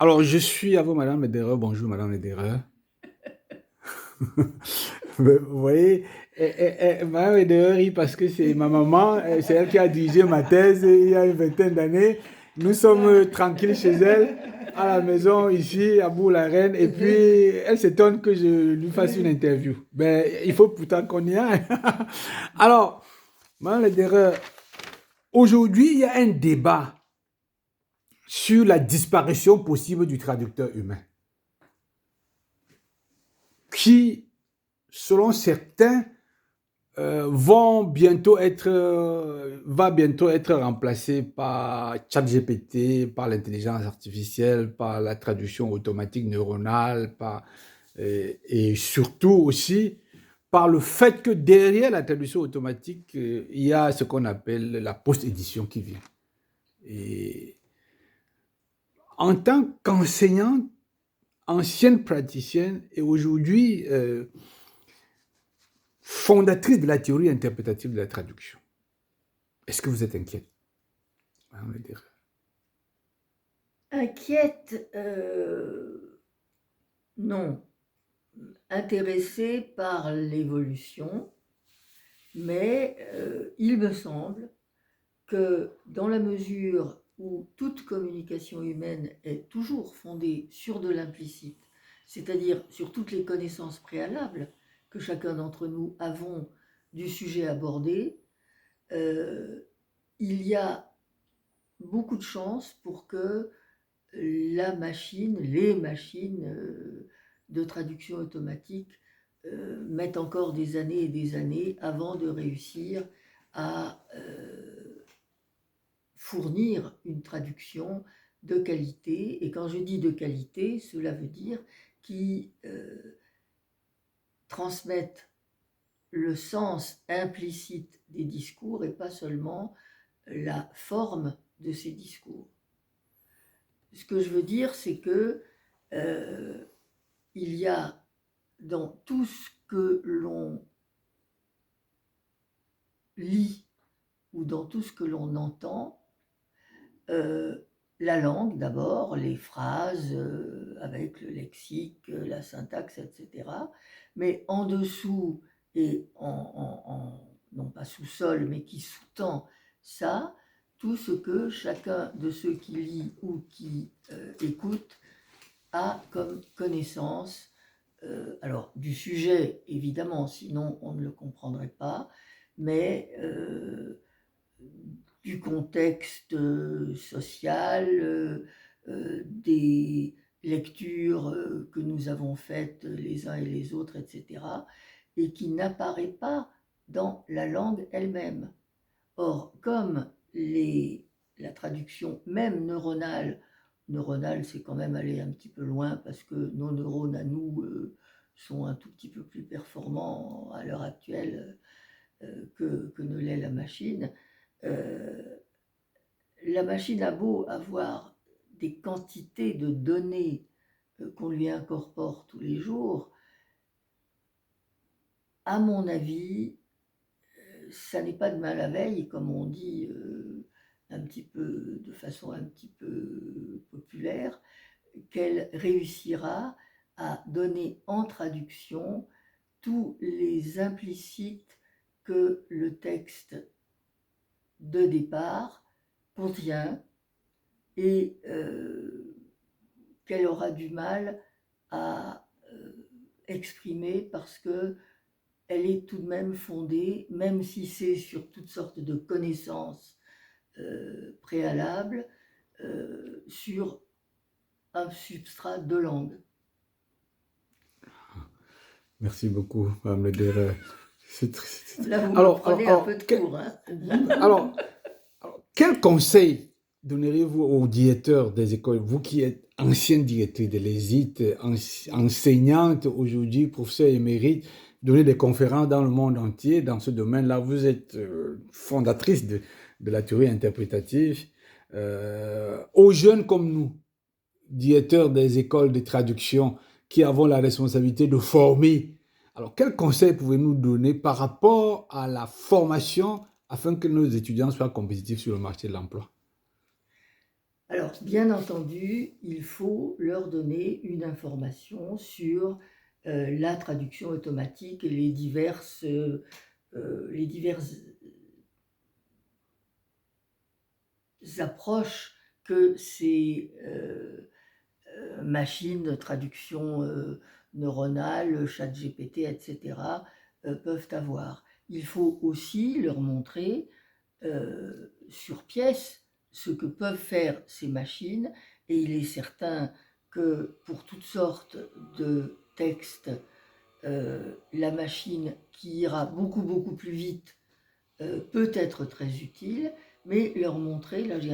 Alors, je suis à vous, Madame Lederer. Bonjour, Madame Lederer. Vous voyez, Madame Lederer rit parce que c'est ma maman, c'est elle qui a dirigé ma thèse il y a une vingtaine d'années. Nous sommes tranquilles chez elle, à la maison, ici, à Bourg-la-Reine, et puis elle s'étonne que je lui fasse une interview. Ben, il faut pourtant qu'on y aille. Alors, Madame Lederer, aujourd'hui, il y a un débat sur la disparition possible du traducteur humain, qui, selon certains, va bientôt être remplacé par ChatGPT, par l'intelligence artificielle, par la traduction automatique neuronale, et surtout aussi par le fait que derrière la traduction automatique, il y a ce qu'on appelle la post-édition qui vient. Et en tant qu'enseignante, ancienne praticienne et aujourd'hui fondatrice de la théorie interprétative de la traduction. Est-ce que vous êtes inquiète? On va dire. Inquiète, non. Intéressée par l'évolution, mais il me semble que dans la mesure où toute communication humaine est toujours fondée sur de l'implicite, c'est-à-dire sur toutes les connaissances préalables que chacun d'entre nous avons du sujet abordé, il y a beaucoup de chances pour que les machines de traduction automatique mettent encore des années et des années avant de réussir à fournir une traduction de qualité. Et quand je dis de qualité, cela veut dire qui transmettent le sens implicite des discours et pas seulement la forme de ces discours. Ce que je veux dire, c'est que il y a dans tout ce que l'on lit ou dans tout ce que l'on entend, la langue d'abord, les phrases avec le lexique, la syntaxe, etc. Mais en dessous et non pas sous-sol, mais qui sous-tend ça, tout ce que chacun de ceux qui lit ou qui écoute a comme connaissance, alors du sujet évidemment, sinon on ne le comprendrait pas, mais du contexte social, des lectures que nous avons faites les uns et les autres, etc., et qui n'apparaît pas dans la langue elle-même. Or, comme la traduction même neuronale, c'est quand même aller un petit peu loin parce que nos neurones à nous sont un tout petit peu plus performants à l'heure actuelle que ne l'est la machine. La machine a beau avoir des quantités de données qu'on lui incorpore tous les jours, à mon avis, ça n'est pas de mal à veille, comme on dit un petit peu, de façon un petit peu populaire, qu'elle réussira à donner en traduction tous les implicites que le texte de départ contient et qu'elle aura du mal à exprimer parce que elle est tout de même fondée, même si c'est sur toutes sortes de connaissances préalables, sur un substrat de langue. Merci beaucoup, Madame Lederer. Là, vous me Alors, prenez un peu de cours. Hein. alors, quel conseil donneriez-vous aux directeurs des écoles, vous qui êtes ancienne directrice de l'ESIT, enseignante aujourd'hui, professeur émérite, donner des conférences dans le monde entier dans ce domaine-là. Vous êtes fondatrice de la théorie interprétative. Aux jeunes comme nous, directeurs des écoles de traduction, qui avons la responsabilité de former. Alors, quels conseils pouvez-nous donner par rapport à la formation afin que nos étudiants soient compétitifs sur le marché de l'emploi? Alors, bien entendu, il faut leur donner une information sur la traduction diverses, les diverses approches que ces machines de traduction neuronale, ChatGPT, etc., peuvent avoir. Il faut aussi leur montrer sur pièce ce que peuvent faire ces machines, et il est certain que pour toutes sortes de textes, la machine qui ira beaucoup plus vite peut être très utile, mais leur montrer, là j'ai